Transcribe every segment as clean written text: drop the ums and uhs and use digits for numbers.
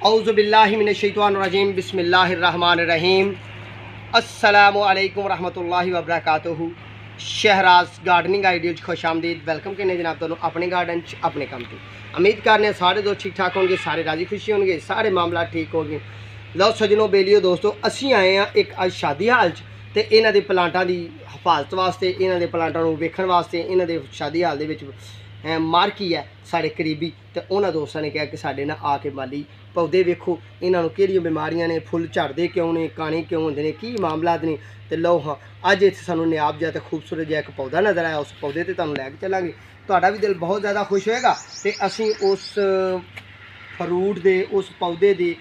औज़ुबिल्लाहि मिनश्शैतानिर्रजीम बिस्मिल्लाहिर्रहमानिर्रहीम। अस्सलामु अलैकुम रहमतुल्लाहि व बरकातुहू। शहराज गार्डनिंग आइडियल खुश आमदीद। वेलकम करने जनाब तुहानू अपने गार्डन अपने काम की। उम्मीद करने सारे दोस्त ठीक ठाक होंगे, सारे राजी खुशी होंगे, सारे मामला ठीक होंगे। लो सजनों बेलियो दोस्तों, असी आए हैं एक अज शादी हाल च ते इन्हां दे प्लांटां दी हिफाजत वास्ते, इन्हां दे प्लांटां नूं वेखण वास्ते, इन्हां दे शादी हाल दे विच मार्की है साढ़े करीबी, तो उन्होंने दोस्तों ने कहा कि साढ़े ना आके माली पौधे वेखो, इन्हों केड़ियां बीमारियां ने, फुल झड़ते क्यों ने, काने क्यों होंदे ने, की मामलात ने। तो लो हाँ अज इत्थे सानूं नायाब जिहा ते खूबसूरत जिहा एक पौधा नज़र आया, उस पौधे ते तुहानूं लैके चलांगे। तुहाडा भी दिल बहुत ज़्यादा खुश होएगा तो असीं उस फ्रूट दे, उस पौधे दी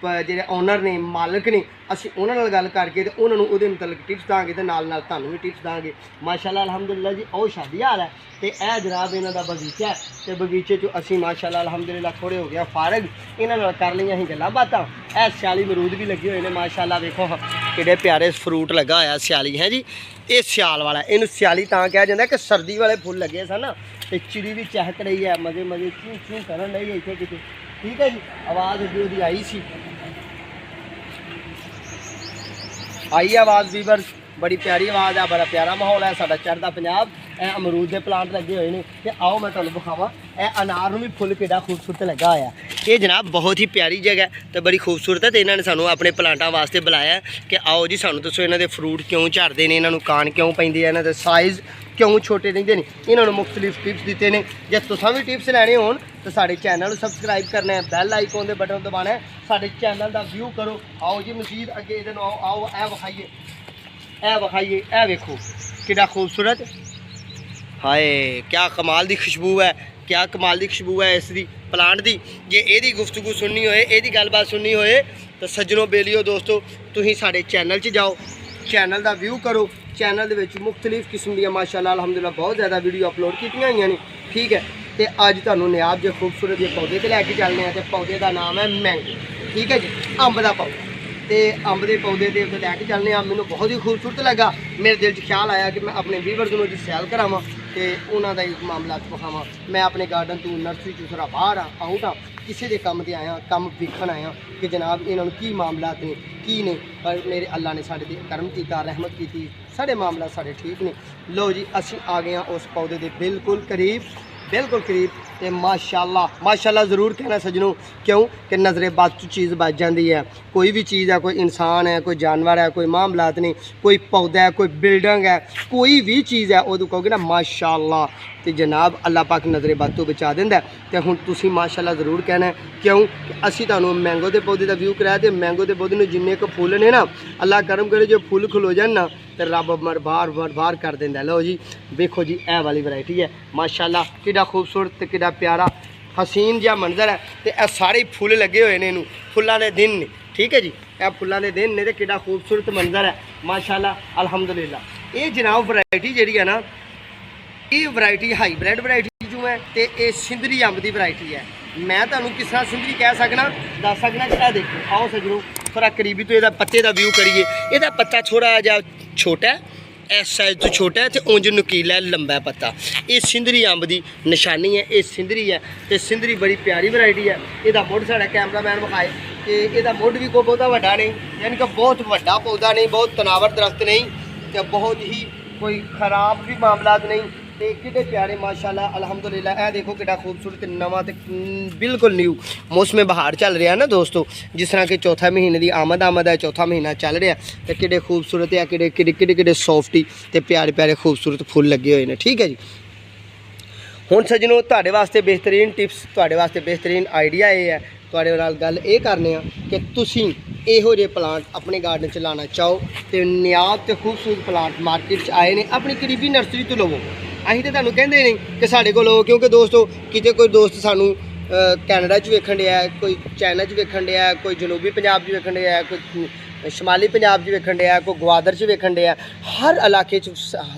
ਜਿਹੜੇ ओनर ने, मालिक ने, ਅਸੀਂ ਉਹਨਾਂ ਨਾਲ ਗੱਲ ਕਰਕੇ ਤੇ ਉਹਨਾਂ ਨੂੰ ਉਹਦੇ ਮੁਤਲਕ ਟਿਪਸ ਦਾਂਗੇ ਤੇ ਨਾਲ ਨਾਲ ਤੁਹਾਨੂੰ ਵੀ ਟਿਪਸ ਦਾਂਗੇ। ਮਾਸ਼ਾਅੱਲਾ ਅਲਹਮਦੁਲਿਲਾ ਜੀ, ਉਹ ਸ਼ਾਦੀ ਹਾਲ ਹੈ ਤੇ ਇਹ ਜਨਾਬ ਇਹਨਾਂ ਦਾ ਬਗੀਚਾ ਤੇ ਬਗੀਚੇ 'ਚ ਅਸੀਂ ਮਾਸ਼ਾਅੱਲਾ ਅਲਹਮਦੁਲਿਲਾ ਥੋੜੇ ਹੋ ਗਿਆ ਫਾਰਗ, ਇਹਨਾਂ ਨਾਲ ਕਰ ਲਈਆਂ ਅਸੀਂ ਗੱਲਾਂ ਬਾਤਾਂ। ਇਹ ਸਿਆਲੀ ਅਮਰੂਦ ਵੀ ਲੱਗੇ ਹੋਏ ਨੇ ਮਾਸ਼ਾਅੱਲਾ, ਵੇਖੋ ਕਿਹੜੇ ਪਿਆਰੇ ਫਰੂਟ ਲੱਗਾ ਹੋਇਆ ਸਿਆਲੀ ਹੈ ਜੀ। ਇਹ ਸਿਆਲ ਵਾਲਾ, ਇਹਨੂੰ ਸਿਆਲੀ ਤਾਂ ਕਿਹਾ ਜਾਂਦਾ ਕਿ ਸਰਦੀ ਵਾਲੇ ਫੁੱਲ ਲੱਗੇ ਸਨ ਨਾ, ਤੇ ਚਿੜੀ ਵੀ ਚਹਿਕ ਰਹੀ ਹੈ, ਮਜ਼ੇ ਮਜ਼ੇ ਚੂੰ ਚੂੰ ਕਰਨ ਲਈ ਇੱਥੇ ਕਿਤੇ। ठीक है जी, आवाज़ अभी वो आई सी, आई आवाज़ वीवर, बड़ी प्यारी आवाज़ है, बड़ा प्यारा माहौल है साडा चढ़दा पंजाब। ए अमरूद के प्लांट लगे हुए हैं तो आओ मैं तुहानूं विखावां। ए अनार नूं भी फुल किहड़ा खूबसूरत लगा होया। ये जनाब बहुत ही प्यारी जगह तो बड़ी खूबसूरत है, तो इन्होंने सानूं अपने प्लांटां वास्ते बुलाया कि आओ जी सानूं दसो इन्हां दे फ्रूट क्यों झड़दे ने, इन्हां नूं कान क्यों पैंदे आ, इन्हां दे साइज़ क्यों छोटे रहंदे ने, इन्होंने मुख्तलिफ टिप्स दिते ने। जे तुसां भी टिप्स लैने होन तो साडे चैनल सबसक्राइब करना है, बैल आइकॉन दे बटन दबाना है, साडे चैनल दा व्यू करो। आओ जी मजीद अगे इधर आओ, आओ ए विखाइए, ए विखाइए, ए वेखो कितना खूबसूरत, हाय क्या कमाल दी खुशबू है, क्या कमाल दी खुशबू है इसकी प्लांट दी। जे एदी गुफ्तगू सुननी होए, एदी गलबात सुननी होए तो सज्जनों बेलियो दोस्तों तुसीं साडे चैनल च जाओ, चैनल दा व्यू करो। चैनल दे विच मुख्तलिफ किस्म दी माशाअल्लाह अल्हम्दुलिल्लाह बहुत ज़्यादा वीडियो अपलोड कीतियां होईयां ने, ठीक है। तो अज तुहानूं नायाब जे खूबसूरत जे पौधे ते लैके चलने हैं, तो पौधे का नाम है मैंगो, ठीक है जी, अंब का पौधा। तो अंब के पौधे के उत्ते लैके चलने आ, मैनूं बहुत ही खूबसूरत लगा। मेरे दिल च ख्याल आया कि मैं अपने व्यूअर्स नूं सैल करावां ते उन्हां दा इस मामला विखावां। मैं अपने गार्डन तो नर्सरी चूं थोड़ा बाहर आउट हाँ, किसी के काम ते आया, काम वेखण आया कि जनाब इन्होंने की मामलात ने, की ने, पर मेरे अल्लाह ने साढ़े करम किया, रहमत की, साढ़े मामला साढ़े ठीक ने। लो जी असी आ गए हैं उस पौधे के बिल्कुल करीब, बिल्कुल करीब। तो माशाअल्लाह माशाअल्लाह ज़रूर कहना सजनों, क्यों कि नज़रे बच चीज़ बच जाती है। कोई भी चीज़ है, कोई इंसान है, कोई जानवर है, कोई मामलात नहीं, कोई पौधा है, कोई बिल्डिंग है, कोई भी चीज़ है, वो कहोगे ना माशाअल्लाह, तो जनाब अल्लाह पाक नज़रे बद तो बचा देंदा। तो हुण तुसीं माशाअल्लाह ज़रूर कहना है, क्यों कि असीं तुहानूं मैंगो के पौधे का व्यू कराया। तो मैंगो के पौधे में जिन्ने क फुल ने ना, अल्लाह करम करे जो फुल खलो जान ना, तो रब बार कर देंदा। लो जी देखो जी, ए वाली वैरायटी है माशाअल्लाह, कितना खूबसूरत, कितना प्यारा हसीन जिहा मंजर है। तो यह सारे फुल लगे हुए हैं, फुल्लां दे दिन ने, ठीक है जी, यह फुल्लां दे दिन ने, तो कितना खूबसूरत मंजर है माशाअल्लाह अल्हम्दुलिल्लाह। ये जनाब वैरायटी जी है ना, ये वैरायटी हाईब्रिड वैरायटी जो है, तो ये सिंदरी अंब की वैरायटी है। मैं तुहानूं किस तरह सिंदरी कह सकना, दस सकना कि यह देखो, आओ सजनों थोड़ा करीबी तो यदा पत्ते का व्यू करिए। यदा पत्ता थोड़ा जहा छोटा है, इस साइज तो छोटा है, तो उंज नुकीला है, लंबा है पत्ता। ये सिंदरी अंब की निशानी है, ये सिंदरी है। तो सिंदरी बड़ी प्यारी वैरायटी है। यदा मुढ़ साढ़ा कैमरामैन विखाए कि यदा मुढ़ भी कोई बहुता वड्डा नहीं, यानी कि बहुत वड्डा पौधा नहीं, बहुत तनावर दरख्त नहीं, तो बहुत ही कोई खराब भी मामलात नहीं। तो कितने प्यारे माशाअल्लाह अल्हम्दुलिल्लाह। ए देखो कितना खूबसूरत नवा तो बिल्कुल न्यू मौसम बहार चल रहा है ना दोस्तों, जिस तरह कि चौथा महीने की आमद है, चौथा महीना चल रहा है। तो कितने खूबसूरत है, किड़े सॉफ्टी तो प्यारे प्यारे खूबसूरत फुल लगे हुए हैं, ठीक है जी। हुण सजनों तुहाडे वास्ते बेहतरीन टिप्स, तुहाडे वास्ते बेहतरीन आइडिया ये है, तुहाडे नाल गल ये करने कि तुसीं इहो जे प्लांट अपने गार्डन च लाना चाहो तो नायाब तो खूबसूरत प्लांट मार्केट च आए ने, अपनी करीबी नर्सरी तो लवो। असीं तो तुहानूं कहंदे नहीं कि साडे कोल लो, क्योंकि दोस्तों किते कोई दोस्त सानूं कैनेडा च वेखण दिया, कोई चाइना च वेखण दिया, कोई जनूबी पंजाब च वेखण दिया, कोई शमाली पंजाब च वेखण दिया, कोई ग्वादर च वेखण दिया। हर इलाके च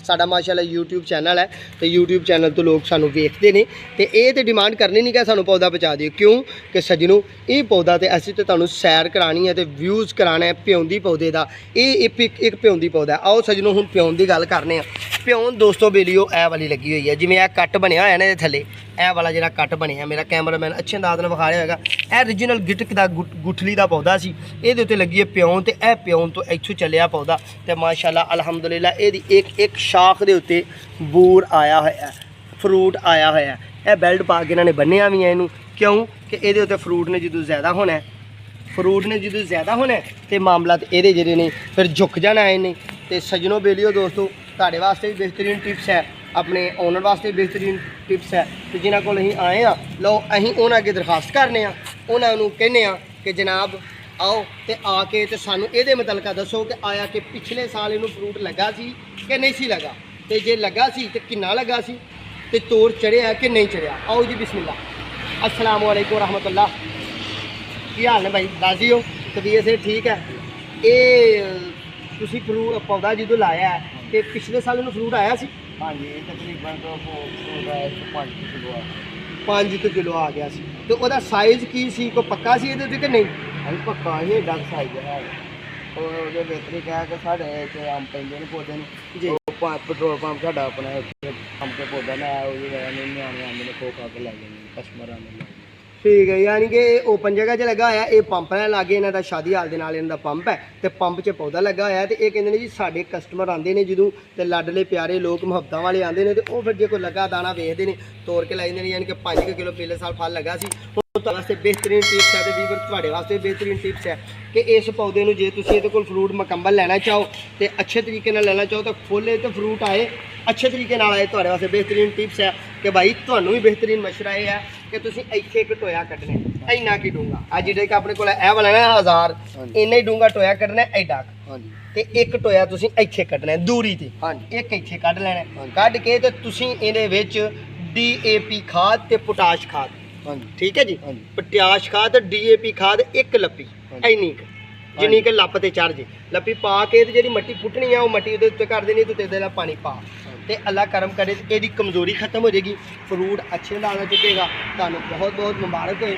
साडा माशाअल्लाह यूट्यूब चैनल है, तो यूट्यूब चैनल तो लोग सानूं वेखदे ने। ते ये तो डिमांड करनी नहीं कि सानूं पौधा पहुँचा दिओ, क्यों कि सजनों ये पौधा तो असीं तो तुहानूं सैर करानी है, तो व्यूज़ कराना है प्योंदी पौधे का। ये एक प्योंदी पौधा है। आओ सजनों हुण प्योंद की गल करने आ ਪਿਓਨ ਦੋਸਤੋ ਬੇਲੀਓ ਇਹ ਵਾਲੀ ਲੱਗੀ ਹੋਈ ਹੈ, ਜਿਵੇਂ ਇਹ ਕੱਟ ਬਣਿਆ ਹੋਇਆ ਨਾ ਇਹਦੇ ਥੱਲੇ, ਇਹ ਵਾਲਾ ਜਿਹੜਾ ਕੱਟ ਬਣਿਆ, ਮੇਰਾ ਕੈਮਰਾਮੈਨ ਅੱਛੇ ਅੰਦਾਜ਼ ਨਾਲ ਵਿਖਾ ਰਿਹਾ ਹੋਏਗਾ, ਇਹ ਓਰੀਜਨਲ ਗਿਟਕ ਦਾ ਗੁਠਲੀ ਦਾ ਪੌਦਾ ਸੀ, ਇਹਦੇ ਉੱਤੇ ਲੱਗੀ ਹੈ ਪਿਓਨ, ਤੇ ਇਹ ਪਿਓਨ ਤੋਂ ਇੱਥੋਂ ਚੱਲਿਆ ਪੌਦਾ, ਤੇ ਮਾਸ਼ਾਅੱਲਾ ਅਲਹਮਦੁਲਿਲਾ ਇਹਦੀ ਇੱਕ ਸ਼ਾਖ ਦੇ ਉੱਤੇ ਬੂਰ ਆਇਆ ਹੋਇਆ, ਫਰੂਟ ਆਇਆ ਹੋਇਆ। ਇਹ ਬੈਲਟ ਪਾ ਕੇ ਇਹਨਾਂ ਨੇ ਬੰਨਿਆ ਵੀ ਹੈ ਇਹਨੂੰ, ਕਿਉਂ ਕਿ ਇਹਦੇ ਉੱਤੇ ਫਰੂਟ ਨੇ ਜਦੋਂ ਜ਼ਿਆਦਾ ਹੋਣਾ, ਤੇ ਮਾਮਲਾ ਤੇ ਇਹਦੇ ਜਿਹੜੇ ਨੇ ਫਿਰ ਝੁਕ ਜਾਣਾ ਇਹਨੇ। ਤੇ ਸਜਣੋ ਬੇਲੀਓ ਦੋਸਤੋ ਤੁਹਾਡੇ ਵਾਸਤੇ ਵੀ ਬਿਹਤਰੀਨ ਟਿਪਸ ਹੈ, ਆਪਣੇ ਓਨਰ ਵਾਸਤੇ ਵੀ ਬਿਹਤਰੀਨ ਟਿਪਸ ਹੈ, ਤੇ ਜਿਨ੍ਹਾਂ ਕੋਲ ਅਸੀਂ ਆਏ ਆ ਲਓ ਅਸੀਂ ਉਹਨਾਂ ਅੱਗੇ ਦਰਖਾਸਤ ਕਰਨੇ ਆ, ਉਹਨਾਂ ਨੂੰ ਕਹਿੰਦੇ ਆ ਕਿ ਜਨਾਬ ਆਓ ਤੇ ਆ ਕੇ ਤੇ ਸਾਨੂੰ ਇਹਦੇ ਮੁਤਲਕਾ ਦੱਸੋ ਕਿ ਆਇਆ ਕਿ ਪਿਛਲੇ ਸਾਲ ਇਹਨੂੰ ਫਰੂਟ ਲੱਗਾ ਸੀ ਕਿ ਨਹੀਂ ਸੀ ਲੱਗਾ, ਤੇ ਜੇ ਲੱਗਾ ਸੀ ਤੇ ਕਿੰਨਾ ਲੱਗਾ ਸੀ, ਤੇ ਤੋੜ ਚੜਿਆ ਕਿ ਨਹੀਂ ਚੜਿਆ। ਆਓ ਜੀ ਬਿਸਮਿल्लाह। अस्सलाम वालेकुम रहमतुल्लाह। ਕੀ ਹਾਲ ਨੇ ਭਾਈ, ਰਾਜ਼ੀ ਹੋ, ਤਬੀਅਤ ਸੇ ਠੀਕ ਹੈ। ਇਹ ਤੁਸੀਂ ਫਰੂਟ ਪੌਦਾ ਜਦੋਂ ਲਾਇਆ ਤੇ ਪਿਛਲੇ ਸਾਲ ਇਹਨੂੰ ਫਰੂਟ ਆਇਆ ਸੀ? ਹਾਂਜੀ ਤਕਰੀਬਨ ਤੋਂ 5 ਕਿਲੋ ਆ ਗਿਆ ਸੀ, ਤੇ ਉਹਦਾ ਸਾਈਜ਼ ਕੀ ਸੀ, ਕੋਈ ਪੱਕਾ ਸੀ ਇਹਦੇ ਉੱਤੇ ਕਿ ਨਹੀਂ? ਹਾਂਜੀ ਪੱਕਾ ਇਹ ਡੱਗ ਸਾਈਜ਼ ਹੈ। ਉਹਦੇ ਬਿਹਤਰੀ ਕਹਿ ਕੇ ਸਾਡੇ ਇੱਥੇ ਆਮ ਪੈਂਦੇ ਨੇ ਪੌਦੇ ਨੂੰ ਜੀ, ਪੈਟਰੋਲ ਪੰਪ ਸਾਡਾ ਆਪਣਾ ਇੱਥੇ ਪੰਪ ਤੇ ਪੌਦਾ ਲਾਇਆ, ਉਹਦੀ ਵਜ੍ਹਾ ਨਾਲ ਨਿਆਣੇ ਆਉਂਦੇ ਨੇ ਖੋ ਖਾ ਕੇ ਲੈ ਜਾਂਦੇ ਨੇ, ਕਸਟਮਰ ਆਉਂਦੇ ਨੇ। ਠੀਕ ਹੈ, ਯਾਨੀ ਕਿ ਓਪਨ ਜਗ੍ਹਾ 'ਚ ਲੱਗਾ ਹੋਇਆ, ਇਹ ਪੰਪ ਨਾਲ ਲਾਗੇ ਇਹਨਾਂ ਦਾ ਸ਼ਾਦੀ ਹਾਲ ਦੇ ਨਾਲ ਇਹਨਾਂ ਦਾ ਪੰਪ ਹੈ, ਤੇ ਪੰਪ 'ਚ ਪੌਦਾ ਲੱਗਾ ਹੋਇਆ, ਤੇ ਇਹ ਕਹਿੰਦੇ ਨੇ ਜੀ ਸਾਡੇ ਕਸਟਮਰ ਆਉਂਦੇ ਨੇ ਜਦੋਂ, ਤੇ ਲਾਡਲੇ ਪਿਆਰੇ ਲੋਕ ਮੁਹੱਬਤਾਂ ਵਾਲੇ ਆਉਂਦੇ ਨੇ, ਤੇ ਉਹ ਫਿਰ ਜੇ ਕੋਈ ਲੱਗਾ ਦਾਣਾ ਵੇਖਦੇ ਨੇ ਤੋੜ ਕੇ ਲੈ ਜਾਂਦੇ ਨੇ, ਯਾਨੀ ਕਿ 5 ਕਿਲੋ ਪਿਛਲੇ ਸਾਲ ਫਲ ਲੱਗਾ ਸੀ। ਤੁਹਾਡੇ ਵਾਸਤੇ ਬਿਹਤਰੀਨ ਟਿਪਸ ਹੈ, ਤੇ ਵੀਵਰ ਤੁਹਾਡੇ ਵਾਸਤੇ ਬਿਹਤਰੀਨ ਟਿਪਸ ਹੈ ਕਿ ਇਸ ਪੌਦੇ ਨੂੰ ਜੇ ਤੁਸੀਂ ਇਹਦੇ ਕੋਲ ਫਰੂਟ ਮੁਕੰਮਲ ਲੈਣਾ ਚਾਹੋ ਤੇ ਅੱਛੇ ਤਰੀਕੇ ਨਾਲ ਲੈਣਾ ਚਾਹੋ ਤਾਂ ਫੁੱਲੇ ਤੇ ਫਰੂਟ ਆਏ ਅੱਛੇ ਤਰੀਕੇ ਨਾਲ ਆਏ, ਤੁਹਾਡੇ ਵਾਸਤੇ ਬਿਹਤਰੀਨ ਟਿਪਸ ਹੈ ਕਿ ਭਾਈ ਤੁਹਾਨੂੰ ਵੀ ਬਿਹਤਰੀਨ ਮਸ਼ਵਰਾ ਇਹ ਹੈ ਕਿ ਤੁਸੀਂ ਇੱਥੇ ਇੱਕ ਟੋਇਆ ਕੱਢਣਾ, ਇੰਨਾ ਕੀ ਡੂੰਗਾ, ਅੱਜ ਜਿਹੜੇ ਕਿ ਆਪਣੇ ਕੋਲ ਇਹ ਵਾਲਾ ਨਾ 1000 ਇੰਨਾ ਹੀ ਡੂੰਗਾ ਟੋਇਆ ਕੱਢਣਾ ਐਡਾ, ਤੇ ਇੱਕ ਟੋਇਆ ਤੁਸੀਂ ਇੱਥੇ ਕੱਢਣਾ ਦੂਰੀ ਤੇ, ਇੱਕ ਇੱਥੇ ਕੱਢ ਲੈਣਾ, ਕੱਢ ਕੇ ਤੇ ਤੁਸੀਂ ਇਹਦੇ ਵਿੱਚ DAP ਖਾਦ ਤੇ ਪੋਟਾਸ਼ ਖਾਦ, ਠੀਕ ਹੈ ਜੀ, ਪੋਟਾਸ਼ ਖਾਦ ਤੇ DAP ਖਾਦ ਇੱਕ ਲੱਪੀ, ਇੰਨੀ ਜਿੰਨੀ ਕਿ ਲੱਪ ਤੇ ਚੜ ਜੇ, ਲੱਪੀ ਪਾ ਕੇ ਤੇ ਜਿਹੜੀ ਮਿੱਟੀ ਪੁੱਟਣੀ ਆ ਉਹ ਮਿੱਟੀ ਉਹਦੇ ਉੱਤੇ ਕਰ ਦੇਣੀ, ਤੇ ਇਹਦੇ ਨਾਲ ਪਾਣੀ ਪਾ, ਤੇ ਅੱਲਾ ਕਰਮ ਕਰੇ ਤੇ ਇਹਦੀ ਕਮਜ਼ੋਰੀ ਖਤਮ ਹੋ ਜਾਏਗੀ, ਫਰੂਟ ਅੱਛੇ ਨਾਲ ਚੁੱਕੇਗਾ। ਤੁਹਾਨੂੰ ਬਹੁਤ ਬਹੁਤ ਮੁਬਾਰਕ ਹੋਏ,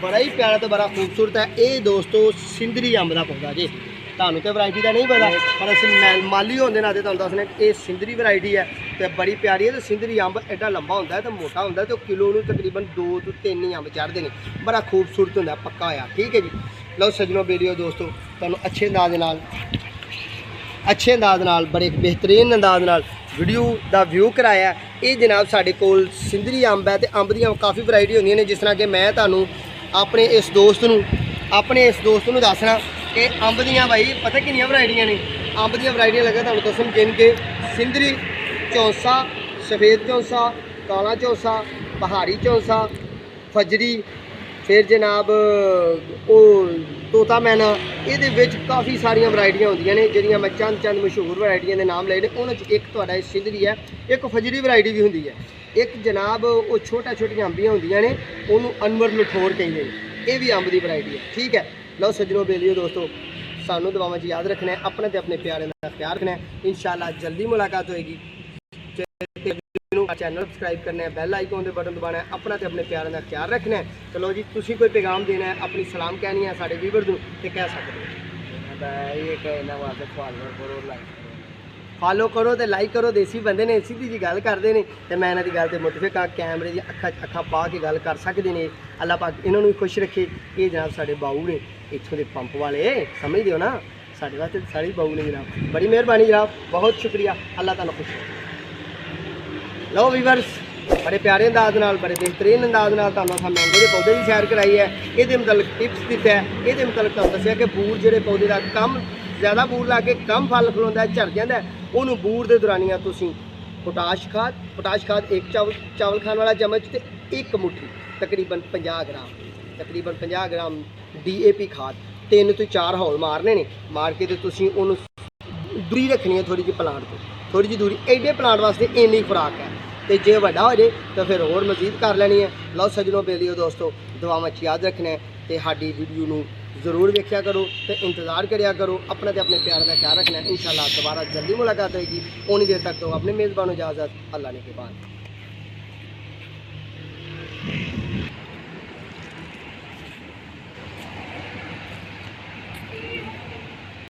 ਬੜਾ ਹੀ ਪਿਆਰਾ ਤੇ ਬੜਾ ਖੂਬਸੂਰਤ ਹੈ। ਇਹ ਦੋਸਤੋ ਸਿੰਦਰੀ ਅੰਬ ਦਾ ਪੌਦਾ ਜੀ, ਤੁਹਾਨੂੰ ਤੇ ਵੈਰਾਈਟੀ ਦਾ ਨਹੀਂ ਪਤਾ, ਪਰ ਅਸੀਂ ਮਾਲੀ ਹੋਣ ਦੇ ਨਾਤੇ ਤੁਹਾਨੂੰ ਦੱਸਦੇ ਕਿ ਇਹ ਸਿੰਦਰੀ ਵੈਰਾਈਟੀ ਹੈ, ਤੇ ਬੜੀ ਪਿਆਰੀ ਹੈ। ਤੇ ਸਿੰਦਰੀ ਅੰਬ ਐਡਾ ਲੰਬਾ ਹੁੰਦਾ ਹੈ ਤੇ ਮੋਟਾ ਹੁੰਦਾ, ਤੇ ਕਿਲੋ ਨੂੰ ਤਕਰੀਬਨ 2 ਤੋਂ 3 ਹੀ ਅੰਬ ਚੜ੍ਹਦੇ ਨੇ, ਬੜਾ ਖੂਬਸੂਰਤ ਹੁੰਦਾ, ਪੱਕਾ ਹੋਇਆ। ਠੀਕ ਹੈ ਜੀ, ਲਓ ਸੱਜਣੋ ਬੇਲੀਓ ਦੋਸਤੋ ਤੁਹਾਨੂੰ ਅੱਛੇ ਅੰਦਾਜ਼ ਨਾਲ ਬੜੇ ਬਿਹਤਰੀਨ ਅੰਦਾਜ਼ ਨਾਲ ਵੀਡੀਓ ਦਾ ਵਿਊ ਕਰਾਇਆ। ਇਹ ਜਨਾਬ ਸਾਡੇ ਕੋਲ ਸਿੰਦਰੀ ਅੰਬ ਹੈ, ਤੇ ਅੰਬ ਦੀਆਂ ਕਾਫੀ ਵੈਰਾਈਟੀ ਹੁੰਦੀਆਂ ਨੇ, ਜਿਸ ਤਰ੍ਹਾਂ ਕਿ ਮੈਂ ਤੁਹਾਨੂੰ ਆਪਣੇ ਇਸ ਦੋਸਤ ਨੂੰ ਦੱਸਣਾ ਕਿ ਅੰਬ ਦੀਆਂ ਭਾਈ ਪਤਾ ਕਿੰਨੀਆਂ ਵੈਰਾਈਟੀਆਂ ਨੇ। ਅੰਬ ਦੀਆਂ ਵੈਰਾਈਟੀਆਂ ਲੱਗਾ ਤੁਹਾਨੂੰ ਦੱਸਣ, ਜਿਨ ਕਿ ਸਿੰਦਰੀ, ਚੌਂਸਾ, ਸਫੇਦ ਚੌਂਸਾ, ਕਾਲਾ ਚੌਂਸਾ, ਪਹਾੜੀ ਚੌਂਸਾ, ਫਜਰੀ, ਫਿਰ ਜਨਾਬ ਉਹ ਤੋਤਾ ਮੈਨਾ, ਇਹਦੇ ਵਿੱਚ ਕਾਫੀ ਸਾਰੀਆਂ ਵੈਰਾਈਟੀਆਂ ਹੁੰਦੀਆਂ ਨੇ, ਜਿਹੜੀਆਂ ਮੈਂ ਚੰਦ ਮਸ਼ਹੂਰ ਵੈਰਾਈਟੀਆਂ ਦੇ ਨਾਮ ਲਏ ਨੇ। ਉਹਨਾਂ 'ਚ ਇੱਕ ਤੁਹਾਡਾ ਇਹ ਸਿੰਦਰੀ ਹੈ, ਇੱਕ ਫਜਰੀ ਵੈਰਾਈਟੀ ਵੀ ਹੁੰਦੀ ਹੈ, ਇੱਕ ਜਨਾਬ ਉਹ ਛੋਟੀਆਂ ਅੰਬੀਆਂ ਹੁੰਦੀਆਂ ਨੇ, ਉਹਨੂੰ ਅਨਵਰ ਲਠੋਰ ਕਹਿੰਦੇ ਨੇ, ਇਹ ਵੀ ਅੰਬ ਦੀ ਵੈਰਾਈਟੀ ਹੈ। ਠੀਕ ਹੈ, ਲਓ ਸੱਜਣੋ ਬੇਲੀਓ ਦੋਸਤੋ ਸਾਨੂੰ ਦੁਆਵਾਂ 'ਚ ਯਾਦ ਰੱਖਣਾ ਹੈ, ਆਪਣੇ ਤੇ ਆਪਣੇ ਪਿਆਰੇ ਦਾ ਖਿਆਲ ਰੱਖਣਾ ਹੈ। ਇੰਸ਼ਾਅੱਲਾ ਜਲਦੀ ਮੁਲਾਕਾਤ ਹੋਏਗੀ। ਚੈਨਲ ਸਬਸਕ੍ਰਾइब करना है, बैल आइकन के बटन दबाना है, अपना तो अपने प्यार का ख्याल रखना है। चलो जी, तुसी कोई पैगाम देना है, अपनी सलाम कहनी है साढ़े व्यूवर को, तो कह सकते फॉलो करो तो लाइक करो। देसी बंदे ने सीधी जी गल करते हैं, तो मैं इन्हों की गल से मुतफिक हाँ, कैमरे की अखा पा के गल कर सकते हैं। अल्लाह पाक इन्होंने खुश रखे। ये जनाब साढ़े बाऊ ने इतों के पंप वाले, समझते हो ना, साढ़े वास्ते सारी बाऊ ने जनाब, बड़ी मेहरबानी जनाब, बहुत शुक्रिया, अल्लाह ताला खुश रखे। लो वीवर्स, बड़े प्यारे अंदाज नाल, बड़े बेहतरीन अंदाज नाल तुहानूं असां मैंगो के पौधे की सैर कराई है, ये मतलब टिप्स दिता है, ये मतलब तुहानूं दस्सिया कि बूर जिहड़े पौधे का कम ज़्यादा बूर ला के कम फल खलोंदा है, झड़ जाता है, उन्होंने बूर के दौरानिया तुसीं पोटाश खाद एक चावल खाने वाला चम्मच ते एक मुट्ठी तकरीबन 50 ग्राम DAP खाद 3 ਤੋਂ 4 हौल मारने ने, मार के तो तुसीं उन्होंने दूरी रखनी है, थोड़ी जी प्लांट तो थोड़ी जी दूरी, एडे प्लांट वास्ते इन्नी खुराक है, तो जे वड्डा हो जाए तो फिर होर मजीद कर लैनी है। लो सजनों बेलियो दोस्तों दुआवां च याद रखना है, तो साडी वीडियो नूं जरूर वेख्या करो, तो इंतज़ार करिया करो, अपने ते अपने प्यार का ख्याल रखना है। इंशाअल्लाह दोबारा जल्दी मुलाकात होगी। उन्नी देर तक तो अपने मेज़बानों इजाज़त, अल्लाह ने के बाद।